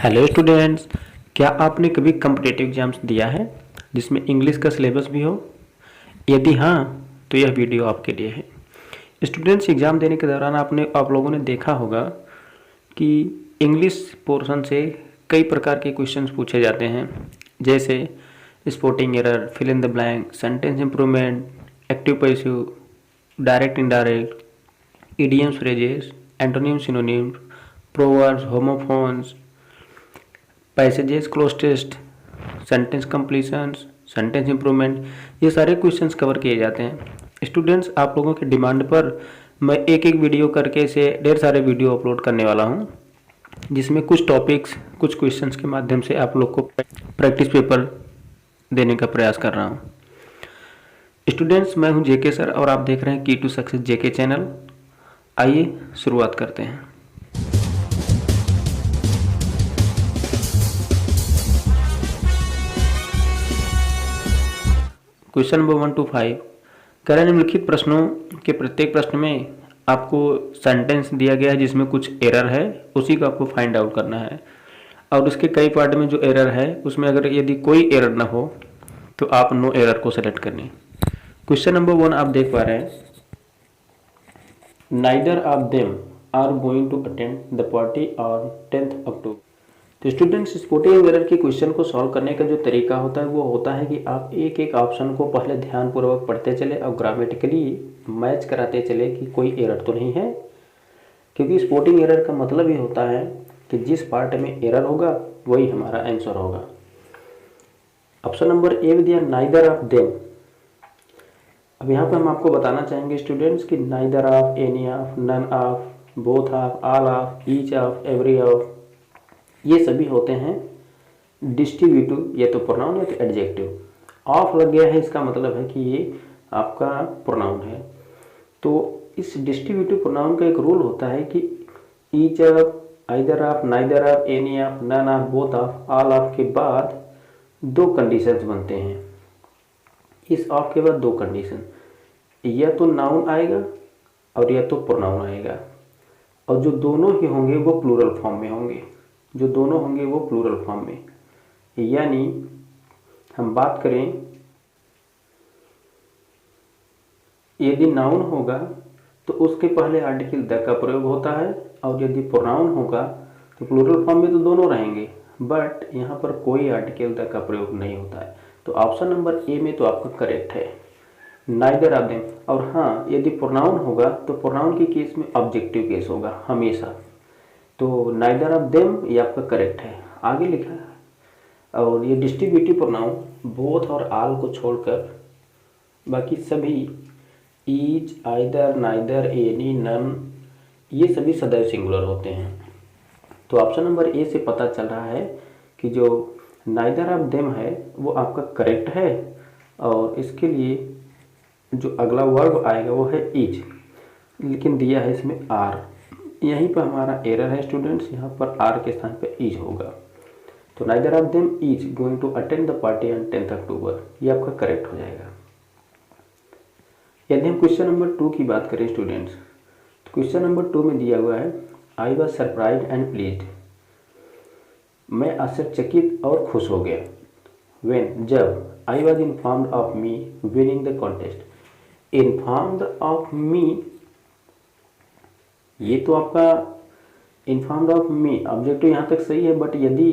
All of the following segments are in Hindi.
हेलो स्टूडेंट्स, क्या आपने कभी कम्पिटिटिव एग्जाम्स दिया है जिसमें इंग्लिश का सिलेबस भी हो? यदि हाँ, तो यह वीडियो आपके लिए है। स्टूडेंट्स, एग्ज़ाम देने के दौरान आप लोगों ने देखा होगा कि इंग्लिश पोर्शन से कई प्रकार के क्वेश्चंस पूछे जाते हैं, जैसे spotting error, fill in the blank, sentence improvement, active passive, direct indirect, idioms phrases, antonym synonyms, proverbs, homophones, passages, cloze test, sentence completions, sentence improvement, ये सारे क्वेश्चंस कवर किए जाते हैं। स्टूडेंट्स, आप लोगों के डिमांड पर मैं एक एक वीडियो करके से ढेर सारे वीडियो अपलोड करने वाला हूं, जिसमें कुछ टॉपिक्स, कुछ क्वेश्चंस के माध्यम से आप लोग को प्रैक्टिस पेपर देने का प्रयास कर रहा हूं। स्टूडेंट्स, मैं हूं जेके सर और आप देख रहे हैं की टू सक्सेस जेके चैनल। आइए शुरुआत करते हैं। क्वेश्चन नंबर 1 to 5 कह रहे निम्नलिखित प्रश्नों के प्रत्येक प्रश्न में आपको सेंटेंस दिया गया है जिसमें कुछ एरर है, उसी को आपको फाइंड आउट करना है। और उसके कई पार्ट में जो एरर है उसमें अगर यदि कोई एरर ना हो तो आप नो एरर को सेलेक्ट करनी। क्वेश्चन नंबर 1 आप देख पा रहे हैं, neither of them are going to attend the party on 10th October. तो स्टूडेंट्स, स्पोर्टिंग एरर के क्वेश्चन को सॉल्व करने का जो तरीका होता है वो होता है कि आप एक एक ऑप्शन को पहले ध्यानपूर्वक पढ़ते चले और ग्रामेटिकली मैच कराते चले कि कोई एरर तो नहीं है, क्योंकि स्पोर्टिंग एरर का मतलब ये होता है कि जिस पार्ट में एरर होगा वही हमारा आंसर होगा। ऑप्शन नंबर ए में दिया नाइदर ऑफ देम। अब यहाँ पर हम आपको बताना चाहेंगे स्टूडेंट्स कि neither of, any of, none of, both of, all of, each of, every of, ये सभी होते हैं डिस्ट्रीब्यूटिव, या तो प्रोनाउन या तो एडजेक्टिव। ऑफ लग गया है, इसका मतलब है कि ये आपका प्रोनाउन है। तो इस डिस्ट्रीब्यूटिव प्रोनाउन का एक रूल होता है कि each of, either of, neither of, any of, none of, both of, all of के बाद दो कंडीशंस बनते हैं। इस ऑफ के बाद दो कंडीशन, या तो नाउन आएगा और या तो प्रोनाउन आएगा, और जो दोनों ही होंगे वो प्लूरल फॉर्म में होंगे। जो दोनों होंगे वो प्लूरल फॉर्म में, यानी हम बात करें यदि नाउन होगा तो उसके पहले आर्टिकल द का प्रयोग होता है, और यदि प्रोनाउन होगा तो प्लूरल फॉर्म में तो दोनों रहेंगे, बट यहाँ पर कोई आर्टिकल द का प्रयोग नहीं होता है। तो ऑप्शन नंबर ए में तो आपका करेक्ट है, नाइदर ऑफ देम। और हाँ, यदि प्रोनाउन होगा तो प्रोनाउन के केस में ऑब्जेक्टिव केस होगा हमेशा। तो नाइदर ऑफ देम ये आपका करेक्ट है, आगे लिखा है। और ये डिस्ट्रीब्यूटिव प्रोनाउन बोथ और ऑल को छोड़कर बाकी सभी each, either, neither, any, none, ये सभी सदैव सिंगुलर होते हैं। तो ऑप्शन नंबर ए से पता चल रहा है कि जो नाइदर ऑफ देम है वो आपका करेक्ट है, और इसके लिए जो अगला वर्ब आएगा वो है ईच, लेकिन दिया है इसमें आर। यहीं पर हमारा एरर है स्टूडेंट्स, यहाँ पर आर के स्थान पे इज होगा। तो neither of them is going to attend the party on 10th October, ये आपका करेक्ट हो जाएगा। यदि हम क्वेश्चन नंबर 2 की बात करें स्टूडेंट्स, तो क्वेश्चन नंबर 2 में दिया हुआ है I was surprise and pleased. मैं आश्चर्यचकित और खुश हो गया। व्हेन, जब, आई was informed of me winning the contest. Informed of me, ये तो आपका इन्फॉर्म्ड ऑफ मी ऑब्जेक्टिव यहाँ तक सही है, बट यदि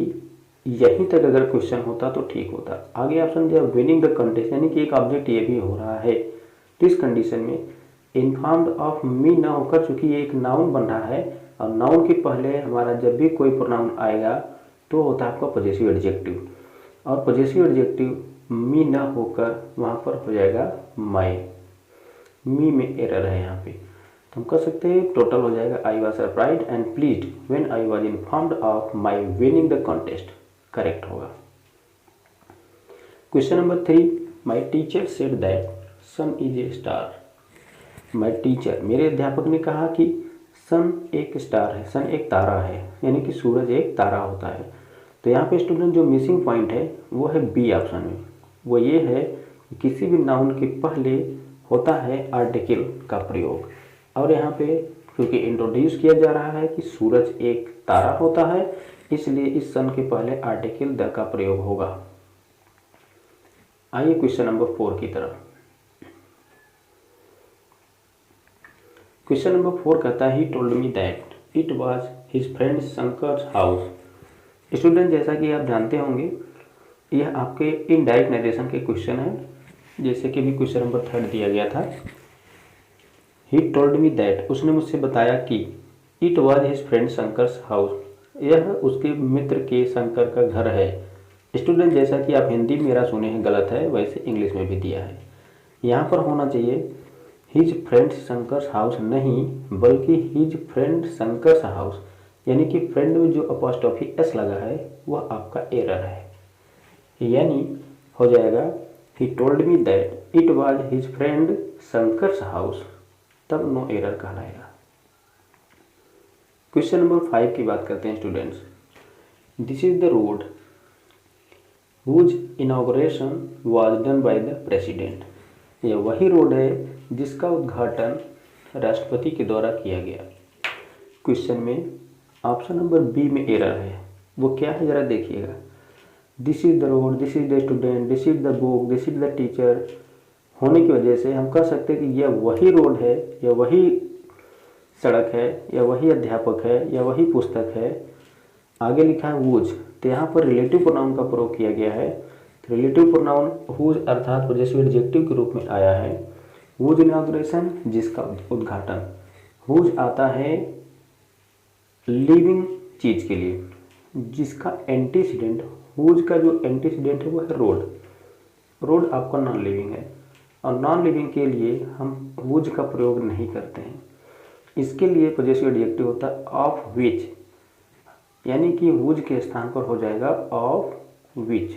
यहीं तक अगर क्वेश्चन होता तो ठीक होता। आगे ऑप्शन दिया विनिंग द कंटेस्ट, यानी कि एक ऑब्जेक्ट ये भी हो रहा है। तो इस कंडीशन में इन्फॉर्म्ड ऑफ मी ना होकर, चूंकि ये एक नाउन बन रहा है और नाउन के पहले हमारा जब भी कोई प्रोनाउन आएगा तो होता है आपका पॉजेसिव एडजेक्टिव, और पॉजेसिव एडजेक्टिव मी ना होकर वहाँ पर हो जाएगा माई। मी में एरर है यहाँ पे, तो हम कह सकते हैं टोटल हो जाएगा I was surprised and pleased when I was informed of my winning the contest, correct होगा। Question number 3, my teacher said that sun is a star. My teacher, मेरे अध्यापक ने कहा कि सन एक स्टार है, सन एक तारा है, यानी कि सूरज एक तारा होता है। तो यहाँ पे स्टूडेंट जो मिसिंग पॉइंट है वो है बी ऑप्शन में, वो ये है कि किसी भी नाउन के पहले होता है आर्टिकल का प्रयोग, और यहाँ पे क्योंकि इंट्रोड्यूस किया जा रहा है कि सूरज एक तारा होता है, इसलिए इस सन के पहले आर्टिकल द का प्रयोग होगा। आइए क्वेश्चन नंबर 4 की तरफ। क्वेश्चन नंबर 4 कहता है, he told me that it was his friend Shankar's house. Student, जैसा कि आप जानते होंगे, यह आपके इनडायरेक्ट नरेशन के क्वेश्चन है, जैसे कि भी क्वेश्चन नंबर 3 दिया गया था। ही टोल्ड मी दैट, उसने मुझसे बताया कि it was his friend Shankar's house, यह उसके मित्र के शंकर का घर है। स्टूडेंट, जैसा कि आप हिंदी में मेरा सुने हैं गलत है, वैसे इंग्लिश में भी दिया है। यहाँ पर होना चाहिए हिज फ्रेंड शंकर्स हाउस, नहीं बल्कि हिज फ्रेंड शंकर्स हाउस, यानी कि फ्रेंड में जो अपॉस्ट्रोफी एस लगा है वह आपका एरर है। यानी हो जाएगा he told me that it was his friend Shankar's house, तब नो एरर कहलाएगा। क्वेश्चन नंबर 5 की बात करते हैं students. This is the road whose inauguration was done by the president। यह वही रोड है जिसका उद्घाटन राष्ट्रपति के द्वारा किया गया। क्वेश्चन में ऑप्शन नंबर बी में एरर है, वो क्या है जरा देखिएगा। This is the road, this is the student, this is the book, this is the teacher होने की वजह से हम कह सकते हैं कि यह वही रोड है, या वही सड़क है, या वही अध्यापक है, या वही पुस्तक है। आगे लिखा है वुज, तो यहाँ पर रिलेटिव प्रोनाउन का प्रयोग किया गया है। रिलेटिव प्रोनाउन वुज अर्थात पॉजेसिव एडजेक्टिव के रूप में आया है। वुज इनॉग्रेशन, जिसका उद्घाटन। वुज आता है लिविंग चीज के लिए, जिसका एंटीसीडेंट, वुज का जो एंटीसीडेंट है वो है रोड। रोड आपका नॉन लिविंग है, और नॉन लिविंग के लिए हम वुज का प्रयोग नहीं करते हैं। इसके लिए पॉजेसिव एडजेक्टिव होता है ऑफ विच, यानी कि वुज के स्थान पर हो जाएगा ऑफ विच।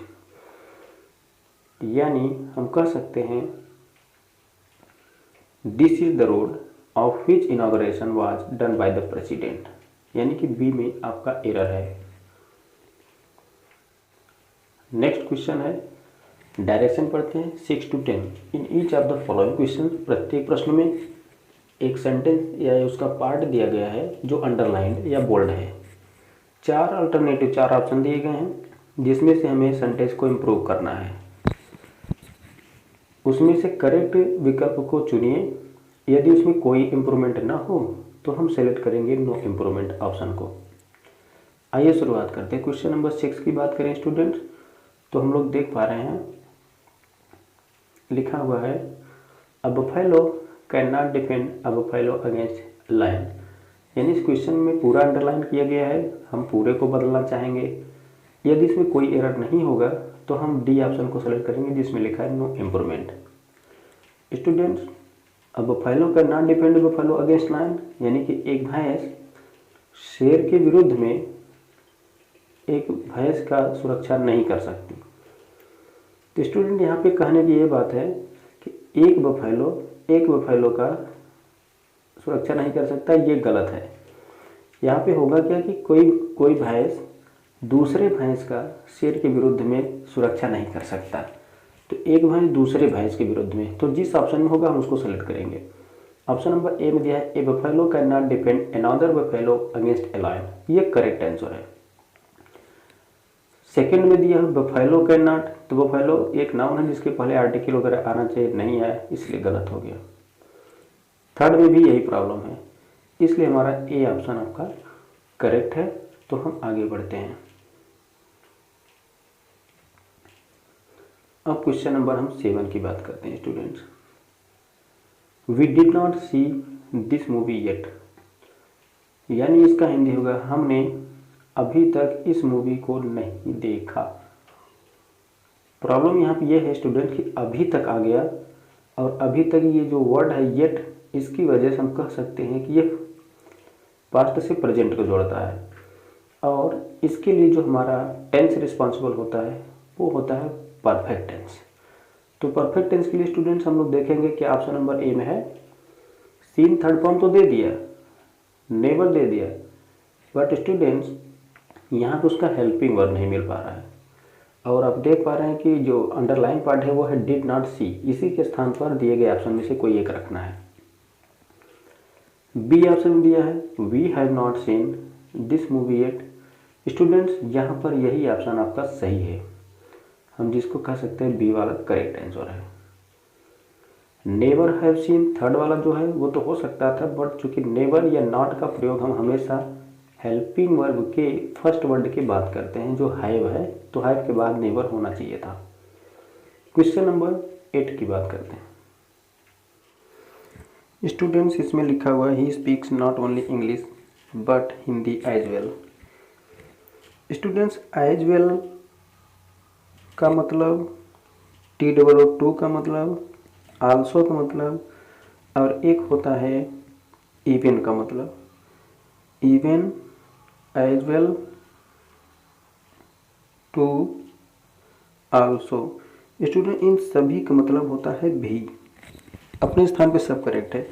यानी हम कह सकते हैं this is the road of which inauguration was done by the president, यानी कि बी में आपका एरर है। नेक्स्ट क्वेश्चन है, डायरेक्शन पढ़ते हैं 6 to 10 in each of the following question. प्रत्येक प्रश्न में एक सेंटेंस या उसका पार्ट दिया गया है जो अंडरलाइंड या बोल्ड है। 4 अल्टरनेटिव, 4 ऑप्शन दिए गए हैं, जिसमें से हमें सेंटेंस को इम्प्रूव करना है। उसमें से करेक्ट विकल्प को चुनिए। यदि उसमें कोई इम्प्रूवमेंट ना हो तो हम सेलेक्ट करेंगे नो इम्प्रूवमेंट ऑप्शन को। आइए शुरुआत करते हैं। क्वेश्चन नंबर 6 की बात करें स्टूडेंट्स, तो हम लोग देख पा रहे हैं लिखा हुआ है a buffalo can not defend a buffalo against lion. यानी इस क्वेश्चन में पूरा अंडरलाइन किया गया है, हम पूरे को बदलना चाहेंगे। यदि इसमें कोई एरर नहीं होगा तो हम डी ऑप्शन को सेलेक्ट करेंगे, जिसमें लिखा है नो इम्प्रूवमेंट। स्टूडेंट्स, अब buffalo can not defend buffalo against lion, यानी कि एक भैंस शेर के विरुद्ध में एक भैंस का सुरक्षा नहीं कर सकती। तो स्टूडेंट, यहाँ पे कहने की ये बात है कि एक बफेलो का सुरक्षा नहीं कर सकता, ये गलत है। यहाँ पे होगा क्या कि कोई भैंस दूसरे भैंस का शेर के विरुद्ध में सुरक्षा नहीं कर सकता। तो एक भैंस दूसरे भैंस के विरुद्ध में, तो जिस ऑप्शन में होगा हम उसको सेलेक्ट करेंगे। ऑप्शन नंबर ए में दिया है a buffalo can not defend another buffalo against a lion, ये करेक्ट आंसर है। सेकंड में दिया है बफेलो कैन नॉट, तो बफेलो एक नाउन है जिसके पहले आर्टिकल वगैरह आना चाहिए, नहीं आया, इसलिए गलत हो गया। थर्ड में भी यही प्रॉब्लम है, इसलिए हमारा ए ऑप्शन आपका करेक्ट है। तो हम आगे बढ़ते हैं। अब क्वेश्चन नंबर हम 7 की बात करते हैं students. We did not see this movie yet, यानी इसका हिंदी होगा हमने अभी तक इस मूवी को नहीं देखा। प्रॉब्लम यहाँ पे ये है स्टूडेंट कि अभी तक आ गया, और अभी तक ये जो वर्ड है येट, इसकी वजह से हम कह सकते हैं कि ये पास्ट से प्रेजेंट को जोड़ता है, और इसके लिए जो हमारा टेंस रिस्पॉन्सिबल होता है वो होता है परफेक्ट टेंस। तो परफेक्ट टेंस के लिए स्टूडेंट्स हम लोग देखेंगे कि ऑप्शन नंबर ए में है सीन थर्ड फॉर्म तो दे दिया, नेवर दे दिया, बट स्टूडेंट्स यहाँ पे उसका हेल्पिंग वर्ब नहीं मिल पा रहा है। और आप देख पा रहे हैं कि जो अंडरलाइन पार्ट है वो है डिड नॉट सी, इसी के स्थान पर दिए गए ऑप्शन में से कोई एक रखना है। बी ऑप्शन दिया है we have not seen this movie yet. Students यहाँ पर यही ऑप्शन आपका सही है, हम जिसको कह सकते हैं बी वाला करेक्ट आंसर है। नेवर हैव सीन थर्ड वाला जो है वो तो हो सकता था, बट चूंकि नेवर या नॉट का प्रयोग हम हमेशा हेल्पिंग वर्ब के फर्स्ट वर्ड की बात करते हैं जो हैव है, तो हैव के बाद नेवर होना चाहिए था। क्वेश्चन नंबर 8 की बात करते हैं। स्टूडेंट्स इसमें लिखा हुआ है he speaks not only English but Hindi as well. Students as well का मतलब TOO का मतलब आल्सो का मतलब, और एक होता है इवन का मतलब, even as well too also. Student इन सभी का मतलब होता है भी, अपने स्थान पे सब करेक्ट है।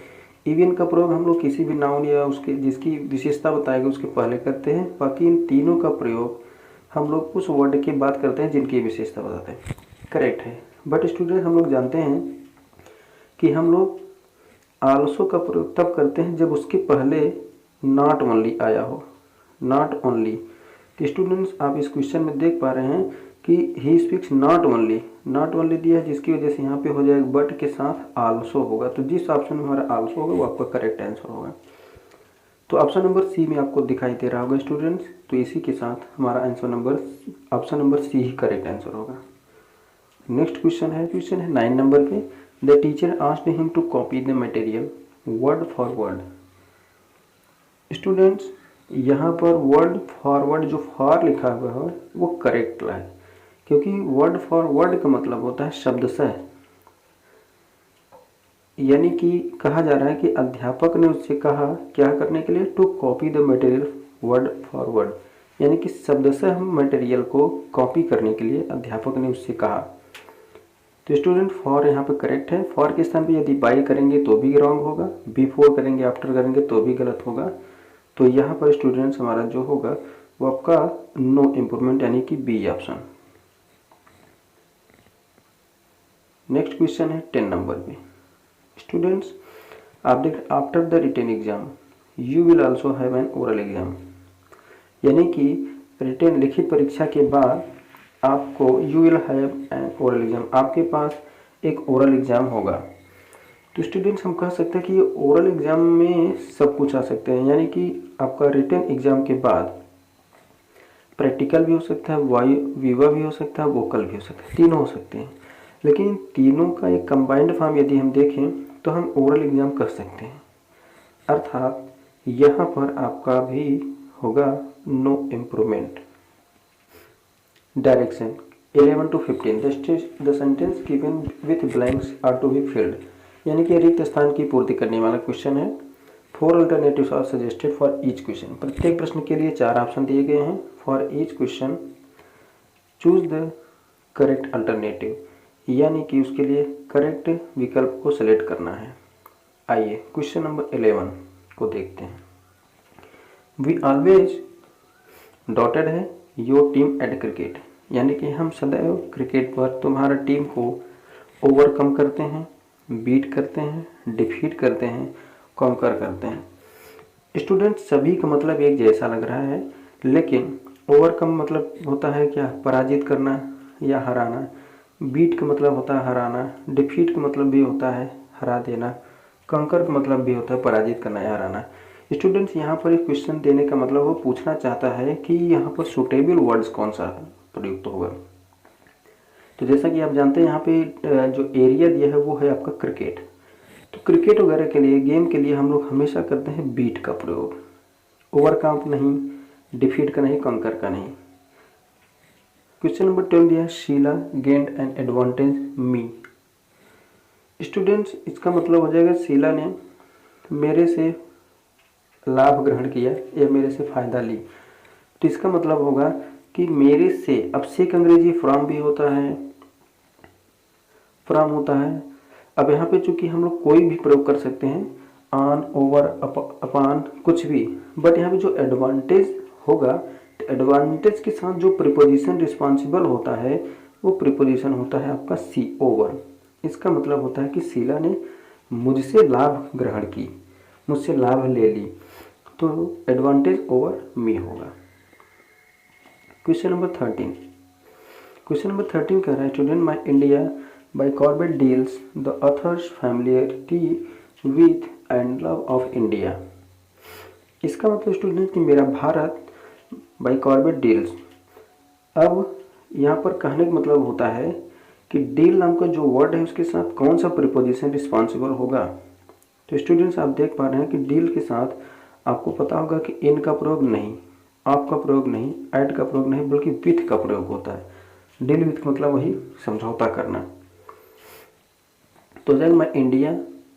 इवन का प्रयोग हम लोग किसी भी नाउन या उसके जिसकी विशेषता बताएगा उसके पहले करते हैं, बाकी इन तीनों का प्रयोग हम लोग उस वर्ड की बात करते हैं जिनकी विशेषता बताते हैं, करेक्ट है। बट स्टूडेंट हम लोग जानते हैं कि हम लोग आल्सो का प्रयोग तब करते हैं जब उसके पहले नॉट ओनली आया हो, नॉट ओनली। तो स्टूडेंट्स आप इस क्वेश्चन में देख पा रहे हैं कि ही speaks not only, not only दिया है जिसकी वजह से यहाँ पे हो जाएगा बट के साथ आल्सो होगा, तो जिस ऑप्शन में हमारा आल्सो होगा वो आपका करेक्ट आंसर होगा। तो ऑप्शन नंबर सी में आपको दिखाई दे रहा होगा स्टूडेंट्स, तो इसी के साथ हमारा ऑप्शन नंबर सी ही करेक्ट आंसर होगा। नेक्स्ट क्वेश्चन है 9 नंबर पे। The teacher asked him to copy the material word for word. Students यहाँ पर वर्ड फॉर वर्ड जो फॉर लिखा हुआ है वो करेक्ट है, क्योंकि वर्ड फॉर वर्ड का मतलब होता है शब्दशः, यानी कि कहा जा रहा है कि अध्यापक ने उससे कहा क्या करने के लिए, to copy the material word for word, यानी कि शब्दशः हम मटेरियल को कॉपी करने के लिए अध्यापक ने उससे कहा। तो स्टूडेंट फॉर यहाँ पे करेक्ट है। फॉर के स्थान पे यदि बाई करेंगे तो भी रॉन्ग होगा, बिफोर करेंगे आफ्टर करेंगे तो भी गलत होगा। तो यहाँ पर स्टूडेंट्स हमारा जो होगा वो आपका नो इम्प्रूवमेंट यानी कि बी ऑप्शन। नेक्स्ट क्वेश्चन है 10 नंबर पे। स्टूडेंट्स आप देख after the written exam you will also have an oral exam, यानी कि रिटेन लिखित परीक्षा के बाद आपको you will have an oral exam, आपके पास एक ओरल एग्जाम होगा। तो स्टूडेंट्स हम कह सकते हैं कि ये ओरल एग्जाम में सब कुछ आ सकते हैं, यानी कि आपका रिटेन एग्जाम के बाद प्रैक्टिकल भी हो सकता है, विवा भी हो सकता है, वोकल भी हो सकता है, तीनों हो सकते हैं। लेकिन तीनों का एक कंबाइंड फॉर्म यदि हम देखें तो हम ओरल एग्जाम कर सकते हैं, अर्थात यहाँ पर आपका भी होगा no improvement. Direction 11 to 15 the sentence given with blanks are to be filled, यानी कि रिक्त स्थान की पूर्ति करने वाला क्वेश्चन है। 4 alternatives are suggested for each question, प्रत्येक प्रश्न के लिए 4 ऑप्शन दिए गए हैं। For each question choose the correct alternative, यानी कि उसके लिए करेक्ट विकल्प को सेलेक्ट करना है। आइए क्वेश्चन नंबर 11 को देखते हैं। वी ऑलवेज डॉटेड है योर टीम एट क्रिकेट, यानी कि हम सदैव क्रिकेट पर तुम्हारा टीम को ओवरकम करते हैं, बीट करते हैं, डिफीट करते हैं, कॉन्कर करते हैं। स्टूडेंट सभी का मतलब एक जैसा लग रहा है, लेकिन ओवरकम मतलब होता है क्या, पराजित करना या हराना। बीट का मतलब होता है हराना, डिफीट का मतलब भी होता है हरा देना, कंकर का मतलब भी होता है पराजित करना या हराना। स्टूडेंट्स यहाँ पर एक क्वेश्चन देने का मतलब वो पूछना चाहता है कि यहाँ पर सुटेबल वर्ड्स कौन सा प्रयुक्त होगा। तो जैसा कि आप जानते हैं यहाँ पे जो एरिया दिया है वो है आपका क्रिकेट। तो क्रिकेट वगैरह के लिए, गेम के लिए हम लोग हमेशा करते हैं बीट का प्रयोग, ओवरकम नहीं, डिफीट का नहीं, कंकर का नहीं। क्वेश्चन नंबर 12 दिया है Sheela gained an advantage me. Students इसका मतलब हो जाएगा शीला ने मेरे से लाभ ग्रहण किया या मेरे से फायदा ली। तो इसका मतलब होगा कि मेरे से, अब से अंग्रेजी फ्रॉम भी होता है, फ्रॉम होता है। अब यहाँ पे चूंकि हम लोग कोई भी प्रयोग कर सकते हैं, ऑन, ओवर, अपॉन, कुछ भी, बट यहाँ पे जो एडवांटेज होगा, तो एडवांटेज के साथ जो प्रीपोजिशन रिस्पॉन्सिबल होता है वो प्रीपोजिशन होता है आपका सी, ओवर। इसका मतलब होता है कि शीला ने मुझसे लाभ ग्रहण की, मुझसे लाभ ले ली, तो एडवांटेज ओवर मी होगा। क्वेश्चन नंबर 13 कह रहा है student, my India by Corbett deals the author's familiarity with and love of India. इसका मतलब स्टूडेंट कि मेरा भारत बाय कॉर्बेट डील्स। अब यहाँ पर कहने का मतलब होता है कि डील नाम का जो वर्ड है उसके साथ कौन सा प्रीपोजिशन रिस्पॉन्सिबल होगा। तो स्टूडेंट्स आप देख पा रहे हैं कि डील के साथ आपको पता होगा कि इन का प्रयोग नहीं, आप का प्रयोग नहीं, एट का प्रयोग नहीं, बल्कि विथ का प्रयोग होता है। डील विथ मतलब वही समझौता करना। तो जब मैं India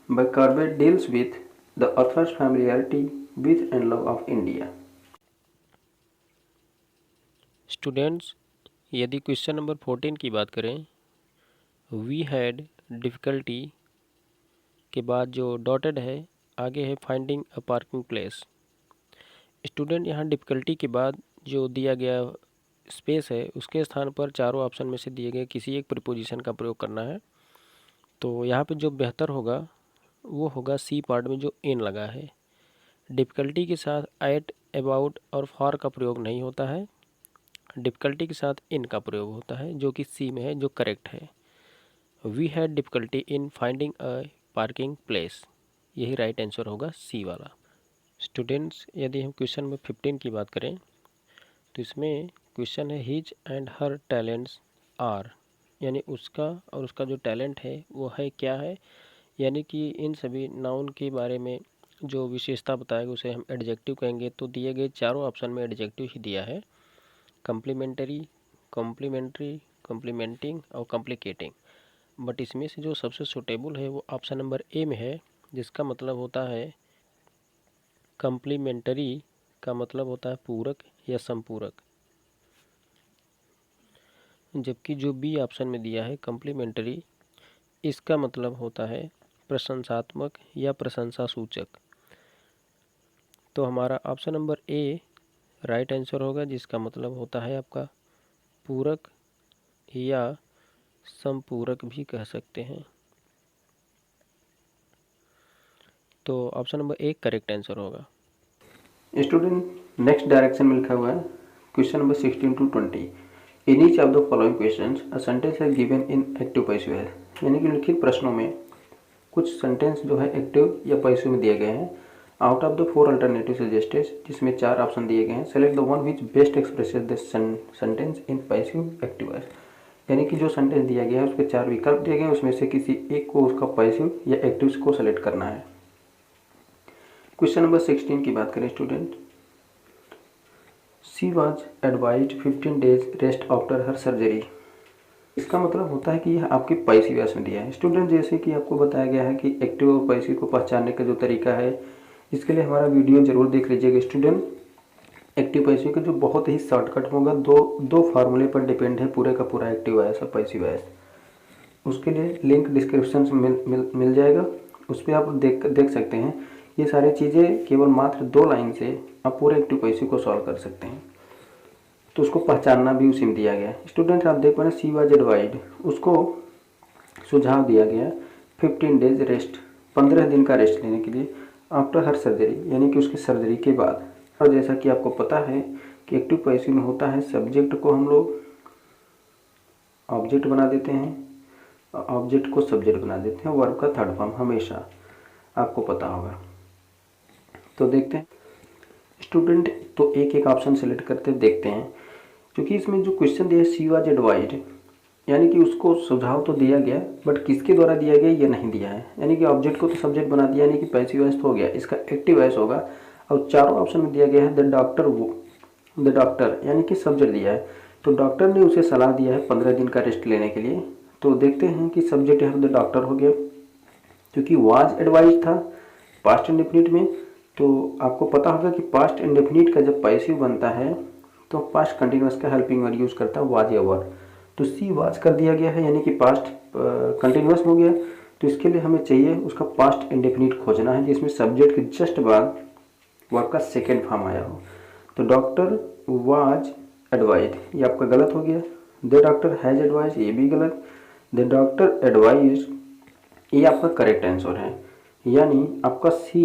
by Corbett deals with the author's familiarity with and love of India. Students, यदि क्वेश्चन नंबर 14 की बात करें, वी हैड डिफ़िकल्टी के बाद जो डॉटेड है आगे है finding a parking place. Student यहाँ डिफ़िकल्टी के बाद जो दिया गया स्पेस है उसके स्थान पर चारों ऑप्शन में से दिए गए किसी एक प्रीपोजिशन का प्रयोग करना है। तो यहाँ पे जो बेहतर होगा वो होगा सी पार्ट में जो इन लगा है। डिफ़िकल्टी के साथ एट, अबाउट और फॉर का प्रयोग नहीं होता है। डिफ़िकल्टी के साथ इन का प्रयोग होता है जो कि सी में है, जो करेक्ट है। We had difficulty in finding a parking place, यही राइट आंसर होगा सी वाला। स्टूडेंट्स, यदि हम क्वेश्चन नंबर 15 की बात करें तो इसमें क्वेश्चन है his and her talents are, यानी उसका और उसका जो टैलेंट है वो है क्या है, यानी कि इन सभी नाउन के बारे में जो विशेषता बताएगा उसे हम एडजेक्टिव कहेंगे। तो दिए गए चारों ऑप्शन में एडजेक्टिव ही दिया है, कम्प्लीमेंटरी, कॉम्प्लीमेंट्री, कॉम्प्लीमेंटिंग और कॉम्प्लिकेटिंग। बट इसमें से जो सबसे सूटेबल है वो ऑप्शन नंबर ए में है, जिसका मतलब होता है कम्प्लीमेंटरी का मतलब होता है पूरक या संपूरक। जबकि जो बी ऑप्शन में दिया है कम्प्लीमेंटरी, इसका मतलब होता है प्रशंसात्मक या प्रशंसा सूचक। तो हमारा ऑप्शन नंबर ए राइट आंसर होगा, जिसका मतलब होता है आपका पूरक या संपूरक भी कह सकते हैं। तो option number A correct answer होगा। स्टूडेंट नेक्स्ट डायरेक्शन में लिखा हुआ है question number 16 to 20। In each of the following questions a sentence है गिवन इन एक्टिव पैसिव है, यानी कि लिखित प्रश्नों में कुछ सेंटेंस जो है एक्टिव या पैसिव में दिए गए हैं। Out of the 4 alternative suggested, जिसमें 4 ऑप्शन दिए गए हैं, select the one which best expresses the sentence in passive active voice, यानी कि जो सेंटेंस दिया गया है उसके 4 विकल्प दिए गए हैं, उसमें से किसी एक को उसका पैसिव या एक्टिव को सेलेक्ट करना है। क्वेश्चन नंबर 16 की बात करें student, she was advised 15 days rest after her surgery. इसका मतलब होता है कि यह आपके पैसिव वॉइस में दिया है। स्टूडेंट, जैसे कि आपको बताया गया है कि एक्टिव और पैसिव को पहचानने का जो तरीका है, इसके लिए हमारा वीडियो जरूर देख लीजिएगा स्टूडेंट। एक्टिव पैसिव का जो बहुत ही शॉर्टकट होगा, दो फार्मूले पर डिपेंड है पूरे का पूरा एक्टिव वॉइस और पैसिव वॉइस। उसके लिए लिंक डिस्क्रिप्शन में मिल जाएगा, उस पर आप देख सकते हैं। ये सारी चीज़ें केवल मात्र 2 लाइन से आप पूरे एक्टिव पैसिव को सॉल्व कर सकते हैं। तो उसको पहचानना भी उसी में दिया गया है। स्टूडेंट, आप देख पा रहे हैं शी वाज एडवाइज्ड, उसको सुझाव दिया गया 15 days रेस्ट, 15 दिन का रेस्ट लेने के लिए, आफ्टर हर सर्जरी, यानी कि उसकी सर्जरी के बाद। और जैसा कि आपको पता है कि एक्टिव पैसिव में होता है सब्जेक्ट को हम लोग ऑब्जेक्ट बना देते हैं, ऑब्जेक्ट को सब्जेक्ट बना देते हैं, वर्ब का थर्ड फॉर्म हमेशा, आपको पता होगा। तो देखते हैं स्टूडेंट, तो एक एक ऑप्शन सेलेक्ट करते देखते हैं। क्योंकि इसमें जो क्वेश्चन दिया है शी वाज एडवाइज्ड, यानी कि उसको सुझाव तो दिया गया, बट किसके द्वारा दिया गया ये नहीं दिया है, यानी कि ऑब्जेक्ट को तो सब्जेक्ट बना दिया, यानी कि पैसिव वॉइस तो हो गया, इसका एक्टिव वॉइस होगा। और चारों ऑप्शन में दिया गया है द डॉक्टर, यानी कि सब्जेक्ट दिया है। तो डॉक्टर ने उसे सलाह दिया है 15 दिन का रेस्ट लेने के लिए। तो देखते हैं कि सब्जेक्ट यहाँ द डॉक्टर हो गया, क्योंकि वाज एडवाइज था पास्ट इंडेफिनिट में। तो आपको पता होगा कि पास्ट इंडेफिनिट का जब पैसिव बनता है तो पास्ट कंटिन्यूअस का हेल्पिंग वर्ब यूज़ करता है वाज या वर। तो सी वाज कर दिया गया है, यानी कि पास्ट कंटिन्यूअस हो गया। तो इसके लिए हमें चाहिए उसका पास्ट इंडेफिनिट खोजना है, जिसमें सब्जेक्ट के जस्ट बाद वर्ब का सेकेंड फॉर्म आया हो। तो डॉक्टर वाज एडवाइज, ये आपका गलत हो गया। द डॉक्टर हैज एडवाइज, ये भी गलत। द डॉक्टर एडवाइज, ये आपका करेक्ट आंसर है, यानी आपका सी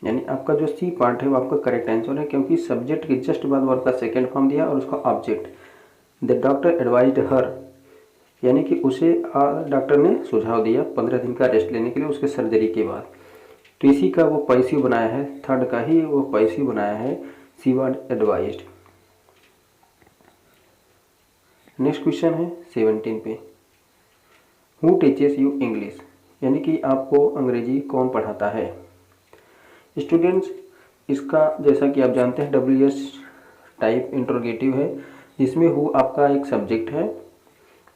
यानी आपका जो सी पार्ट है वो आपका करेक्ट आंसर है, क्योंकि सब्जेक्ट के जस्ट बाद वर्ब का सेकेंड फॉर्म दिया और उसका ऑब्जेक्ट। द डॉक्टर एडवाइज्ड हर, यानी कि उसे डॉक्टर ने सुझाव दिया 15 दिन का रेस्ट लेने के लिए उसके सर्जरी के बाद। तो इसी का वो पैसिव बनाया है, थर्ड का ही वो पैसिव बनाया है, she was advised. Next question है 17 पे, हु टीचेस यू इंग्लिश, यानी कि आपको अंग्रेजी कौन पढ़ाता है। स्टूडेंट्स, इसका जैसा कि आप जानते हैं WH टाइप इंट्रोगेटिव है, जिसमें हु आपका एक सब्जेक्ट है,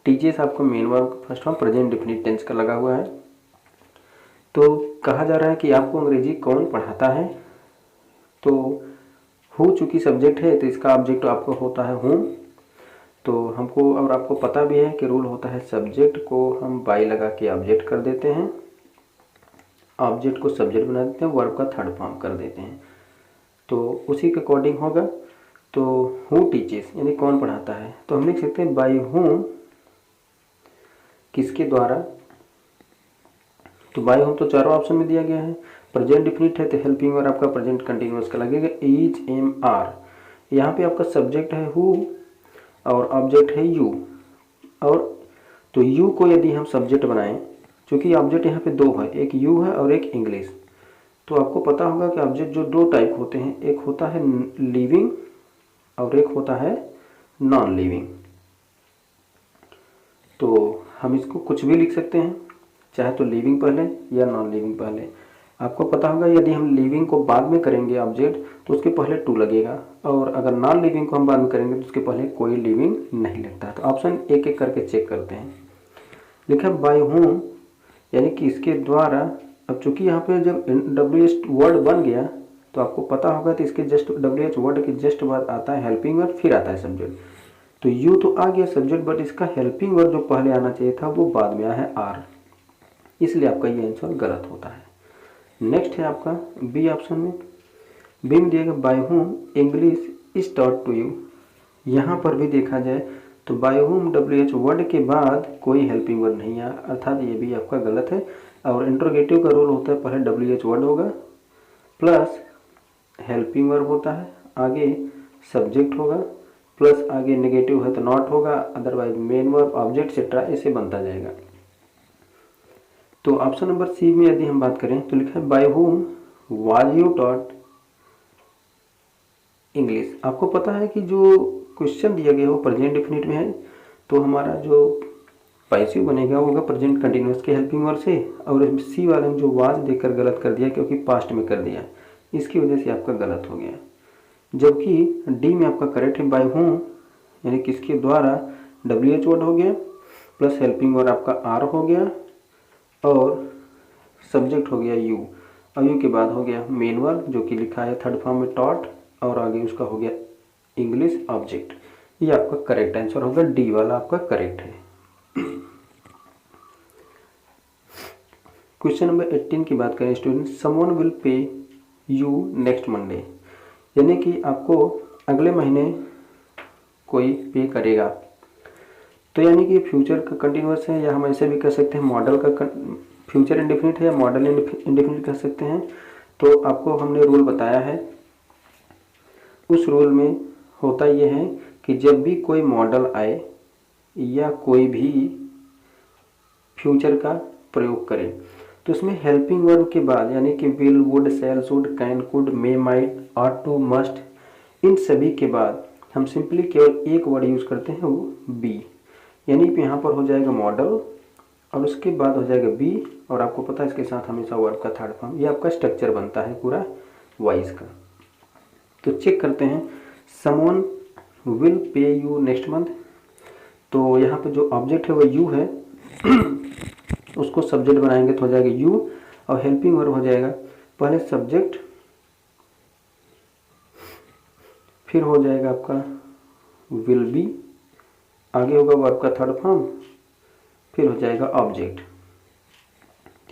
टीचेस आपको main verb first form present definite tense का लगा हुआ है। तो कहा जा रहा है कि आपको अंग्रेजी कौन पढ़ाता है। तो हु चूँकि सब्जेक्ट है तो इसका ऑब्जेक्ट आपको होता है हूँ। तो हमको और आपको पता भी है कि रूल होता है सब्जेक्ट को हम बाई लगा के ऑब्जेक्ट कर देते हैं, ऑब्जेक्ट को सब्जेक्ट बना देते हैं, वर्ब का थर्ड फॉर्म कर देते हैं। तो उसी के अकॉर्डिंग होगा। तो हु टीचेस यानी कौन पढ़ाता है, तो हम लिख सकते हैं बाई हूँ, किसके द्वारा। तो बाई हूँ तो चारों ऑप्शन में दिया गया है। प्रेजेंट डिफिनिट है तो हेल्पिंग वर्ब आपका प्रेजेंट कंटिन्यूअस का लगेगा इज एम आर। यहाँ पे आपका सब्जेक्ट है हु और ऑब्जेक्ट है यू। और तो यू को यदि हम सब्जेक्ट बनाएं, क्योंकि ऑब्जेक्ट यहाँ पे दो है, एक यू है और एक इंग्लिश। तो आपको पता होगा कि ऑब्जेक्ट जो दो टाइप होते हैं, एक होता है लिविंग और एक होता है नॉन लिविंग। तो हम इसको कुछ भी लिख सकते हैं, चाहे तो लिविंग पहले या नॉन लिविंग पहले। आपको पता होगा यदि हम लिविंग को बाद में करेंगे ऑब्जेक्ट तो उसके पहले टू लगेगा, और अगर नॉन लिविंग को हम बाद में करेंगे तो उसके पहले कोई लिविंग नहीं लगता। तो ऑप्शन एक एक करके चेक करते हैं। लिखा बाय हूँ यानी कि इसके द्वारा। अब चूंकि यहाँ पे जब WH वर्ड बन गया तो आपको पता होगा तो इसके जस्ट WH वर्ड के जस्ट बाद आता है हेल्पिंग वर्ब, फिर आता है सब्जेक्ट। तो यू तो आ गया सब्जेक्ट, बट इसका हेल्पिंग वर्ब जो पहले आना चाहिए था वो बाद में आया है आर, इसलिए आपका ये आंसर गलत होता है। नेक्स्ट है आपका बी ऑप्शन में, बी में दिएगा by whom English is taught to you. यहाँ पर भी देखा जाए तो बाय हूम WH वर्ड के बाद कोई हेल्पिंग वर्ड नहीं आया, अर्थात ये भी आपका गलत है। और इंट्रोगेटिव का रूल होता है पहले WH वर्ड होगा प्लस हेल्पिंग वर्ब होता है, आगे सब्जेक्ट होगा प्लस आगे नेगेटिव है तो नॉट होगा, otherwise main verb object etcetera ऐसे बनता जाएगा। तो ऑप्शन नंबर सी में यदि हम बात करें तो लिखा है bye whom was you taught English. आपको पता है कि जो क्वेश्चन दिया गया वो प्रेजेंट डेफिनिट में है, तो हमारा जो पैसिव बनेगा वो होगा प्रेजेंट कंटिन्यूअस के हेल्पिंग वर्ब से, और सी वाले में जो वाज देकर गलत कर दिया क्योंकि पास्ट में कर दिया, इसकी वजह से आपका गलत हो गया। जबकि डी में आपका करेक्ट है बाय हूँ यानी किसके द्वारा, WH वर्ड हो गया प्लस हेल्पिंग वर्ब आपका आर हो गया और सब्जेक्ट हो गया यू, और यू के बाद हो गया मेन वर्ब जो कि लिखा है थर्ड फॉर्म में टॉट, और आगे उसका हो गया इंग्लिश ऑब्जेक्ट। ये आपका करेक्ट आंसर होगा, डी वाला आपका करेक्ट है। क्वेश्चन नंबर 18 की बात करें student, someone will pay you next Monday, यानी कि आपको अगले महीने कोई पे करेगा। तो यानी कि फ्यूचर का कंटिन्यूअस है, या हम ऐसे भी कर सकते हैं मॉडल का फ्यूचर इंडेफिनिट है या मॉडल इंडेफिनिट कर सकते हैं। तो आपको हमने रूल बताया है, उस रूल में होता यह है कि जब भी कोई मॉडल आए या कोई भी फ्यूचर का प्रयोग करें तो उसमें हेल्पिंग वर्ब के बाद यानी कि will, would, shall, should, can, could, may, might, ought to, must, इन सभी के बाद हम सिंपली केवल एक वर्ड यूज करते हैं वो बी, यानी कि यहाँ पर हो जाएगा मॉडल और उसके बाद हो जाएगा बी, और आपको पता है इसके साथ हमेशा वर्ब का थर्ड फॉर्म। ये आपका स्ट्रक्चर बनता है पूरा वाइज का। तो चेक करते हैं, someone will pay you next month. तो यहाँ पे जो ऑब्जेक्ट है वो यू है उसको सब्जेक्ट बनाएंगे तो हो जाएगा यू, और हेल्पिंग वर्ब हो जाएगा पहले सब्जेक्ट फिर हो जाएगा आपका विल बी, आगे होगा वर्ब का थर्ड फॉर्म, फिर हो जाएगा ऑब्जेक्ट।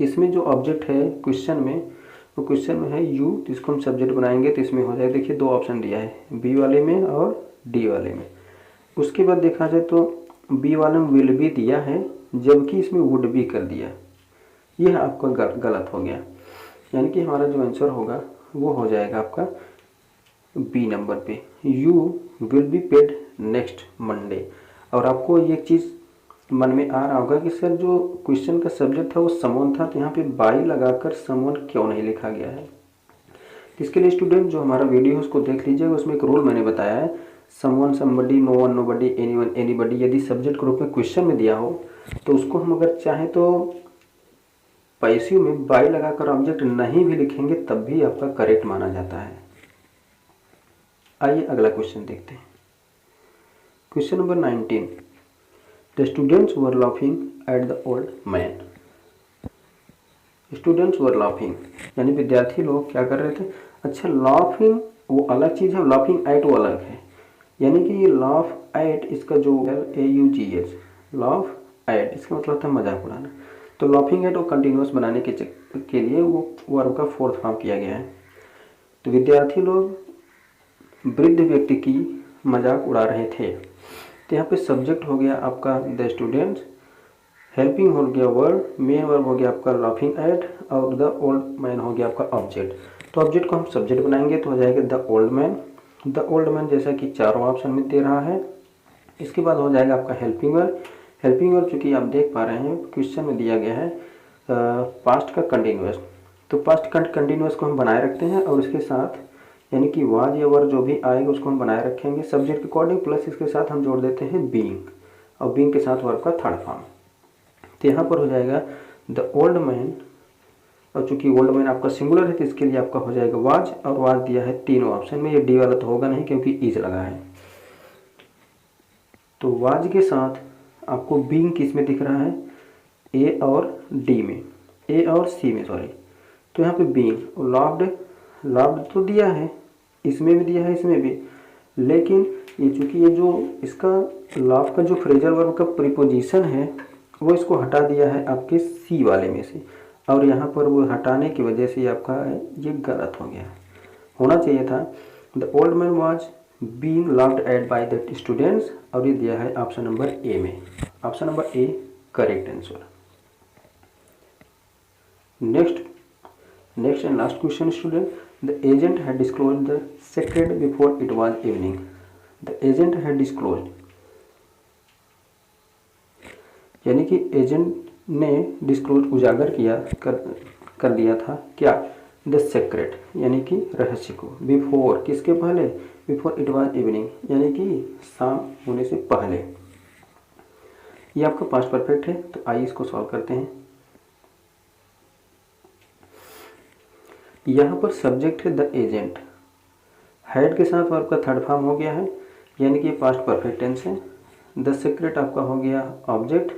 इसमें जो ऑब्जेक्ट है क्वेश्चन में, वो क्वेश्चन में है यू, तो इसको हम सब्जेक्ट बनाएंगे तो इसमें हो जाएगा, देखिए दो ऑप्शन दिया है बी वाले में और डी वाले में। उसके बाद देखा जाए तो बी वाले में विल बी दिया है जबकि इसमें वुड बी कर दिया, यह आपका गलत हो गया। यानी कि हमारा जो आंसर होगा वो हो जाएगा आपका बी नंबर पे, you will be paid next Monday. और आपको ये चीज़ मन में आ रहा होगा कि सर जो क्वेश्चन का सब्जेक्ट था वो समवन था, तो यहाँ पे बाई लगाकर समवन क्यों नहीं लिखा गया है। इसके लिए स्टूडेंट जो हमारा वीडियो है उसको देख लीजिएगा, उसमें एक रूल मैंने बताया है, someone somebody, no one nobody, anyone anybody. यदि सब्जेक्ट के रूप में क्वेश्चन में दिया हो तो उसको हम अगर चाहें तो पैसिव में बाई लगाकर ऑब्जेक्ट नहीं भी लिखेंगे तब भी आपका करेक्ट माना जाता है। आइए अगला क्वेश्चन देखते हैं। Question number 19, the students were laughing at the old man. Students were laughing यानी विद्यार्थी लोग क्या कर रहे थे। अच्छा, लाफिंग वो अलग चीज़ है, लाफिंग एट वो अलग है। यानी कि ये लाफ एट, इसका जो LAUGH, लाफ एट, इसका मतलब था मजाक उड़ाना। तो लाफिंग एट वो कंटिन्यूस बनाने के लिए वो वर्ब का फोर्थ फॉर्म किया गया है। तो विद्यार्थी लोग वृद्ध व्यक्ति की मजाक उड़ा रहे थे। तो यहाँ पे सब्जेक्ट हो गया आपका द स्टूडेंट्स, हेल्पिंग हो गया वर्ब, मेन वर्ब हो गया आपका लाफिंग एट, और द ओल्ड मैन हो गया आपका ऑब्जेक्ट। तो ऑब्जेक्ट को हम सब्जेक्ट बनाएंगे तो हो जाएगा the old man. The old man जैसा कि चारों ऑप्शन में दे रहा है। इसके बाद हो जाएगा आपका हेल्पिंग वर्ब। हेल्पिंग वर्ब चूँकि आप देख पा रहे हैं क्वेश्चन में दिया गया है पास्ट का कंटिन्यूअस, तो पास्ट का कंटिन्यूअस को हम बनाए रखते हैं और इसके साथ यानी कि वाज या वर जो भी आएगा उसको हम बनाए रखेंगे सब्जेक्ट के अकॉर्डिंग, प्लस इसके साथ हम जोड़ देते हैं बीइंग, और बीइंग के साथ वर्ब का थर्ड फॉर्म। तो यहाँ पर हो जाएगा द ओल्ड मैन, और चूंकि ओल्ड मैन आपका सिंगुलर है तो इसके लिए आपका हो जाएगा वाज, और वाज दिया है तीनों ऑप्शन में। ये डी वाला तो होगा नहीं क्योंकि इज लगा है। तो वाज के साथ आपको बीइंग किस में दिख रहा है, ए और डी में, ए और सी में सॉरी। तो यहाँ पे बीइंग, और लव्ड तो दिया है, इसमें भी दिया है, इसमें भी, लेकिन ये चूंकि ये जो इसका लव का जो फ्रेजल वर्ब का प्रीपोजिशन है वो इसको हटा दिया है आपके सी वाले में से, और यहाँ पर वो हटाने की वजह से आपका ये गलत हो गया। होना चाहिए था the old man was being loved at by the students, और ये दिया है ऑप्शन नंबर ए में। Option number A correct answer. Next and last question student, the agent had disclosed the secret before it was evening. The agent had disclosed यानी कि एजेंट ने डिस्क्लोज उजागर किया कर दिया था क्या, द सीक्रेट यानी कि रहस्य को, बिफोर किसके पहले, बिफोर इट वाज इवनिंग यानी कि शाम होने से पहले। ये आपका पास्ट परफेक्ट है। तो आइए इसको सॉल्व करते हैं। यहाँ पर सब्जेक्ट है द एजेंट, हैड के साथ वर्ब का थर्ड फॉर्म हो गया है यानी कि पास्ट परफेक्ट टेंस है। द सीक्रेट आपका हो गया object,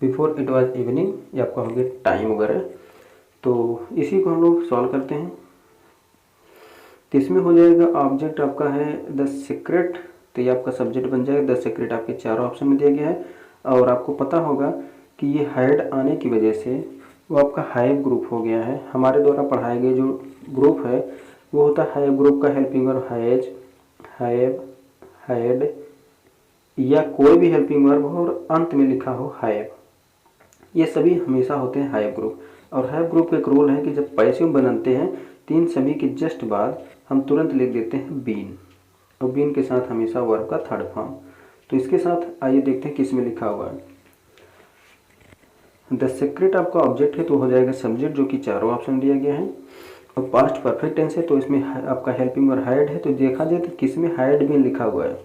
before it was evening ये आपका हो गया टाइम वगैरह। तो इसी को हम लोग सॉल्व करते हैं। तो इसमें हो जाएगा ऑब्जेक्ट आपका है द सीक्रेट, तो ये आपका सब्जेक्ट बन जाएगा। द सीक्रेट आपके चारों ऑप्शन में दिया गया है, और आपको पता होगा कि ये हैड आने की वजह से वो आपका हैव ग्रुप हो गया है। हमारे द्वारा पढ़ाए गए जो ग्रुप है वो होता है हैव ग्रुप का helping verb has, have, had, या कोई भी हेल्पिंग वर्ब हो और अंत में लिखा हो हैव, ये सभी हमेशा होते हैं हैव ग्रुप। और हैव ग्रुप का एक रूल है कि जब पैसिव बनाते हैं तीन सभी के जस्ट बाद हम तुरंत लिख देते हैं बीन, और बीन के साथ हमेशा वर्ब का थर्ड फॉर्म। तो इसके साथ आइए देखते हैं किस में लिखा हुआ है। द सीक्रेट आपका ऑब्जेक्ट है तो हो जाएगा सब्जेक्ट जो कि चारों ऑप्शन दिया गया है, और पास्ट परफेक्ट टेंस है तो इसमें आपका हेल्पिंग और हैड है। तो देखा जाए तो किस में हैड बीन लिखा हुआ है।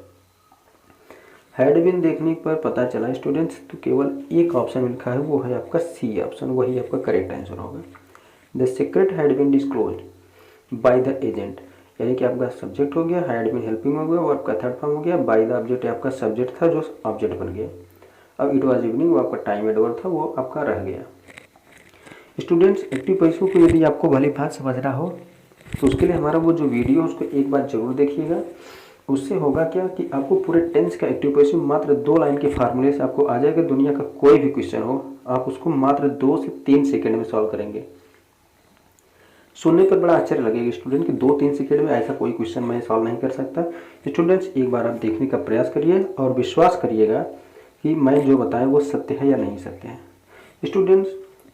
हैड बीन देखने पर पता चला स्टूडेंट्स तो केवल एक ऑप्शन लिखा है, वो है आपका सी ऑप्शन, वही आपका करेक्ट आंसर होगा। The secret had been disclosed by the agent, यानी कि आपका सब्जेक्ट हो गया, हैड बीन हेल्पिंग हो गया, और आपका थर्ड फॉर्म हो गया, बाय द ऑब्जेक्ट आपका सब्जेक्ट था जो ऑब्जेक्ट बन गया। अब इट वाज इवनिंग वो आपका टाइम एडवर्ब था, वो आपका रह गया। स्टूडेंट्स एक्टिव पैसिव को यदि आपको भली भात समझना हो तो उसके लिए हमारा वो जो वीडियो है उसको एक बार जरूर देखिएगा। उससे होगा क्या कि आपको पूरे टेंस का एक्टिव पैसिव मात्र 2 लाइन के फार्मूले से आपको आ जाएगा। दुनिया का कोई भी क्वेश्चन हो आप उसको मात्र 2 से 3 सेकेंड में सॉल्व करेंगे। सुनने पर बड़ा आश्चर्य लगेगा स्टूडेंट कि 2-3 सेकेंड में ऐसा कोई क्वेश्चन मैं सॉल्व नहीं कर सकता। स्टूडेंट्स एक बार आप देखने का प्रयास करिए और विश्वास करिएगा कि मैं जो बताया वो सत्य है या नहीं सत्य है। स्टूडेंट्स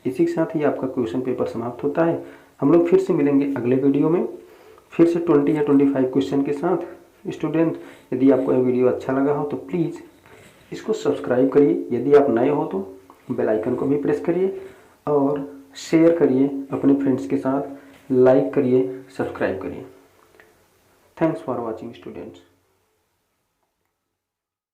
इसी के साथ ही आपका क्वेश्चन पेपर समाप्त होता है। हम लोग फिर से मिलेंगे अगले वीडियो में, फिर से 20 या 25 क्वेश्चन के साथ। स्टूडेंट, यदि आपको यह वीडियो अच्छा लगा हो तो प्लीज़ इसको सब्सक्राइब करिए, यदि आप नए हो तो बेल आइकन को भी प्रेस करिए और शेयर करिए अपने फ्रेंड्स के साथ, लाइक करिए, सब्सक्राइब करिए। Thanks for watching students.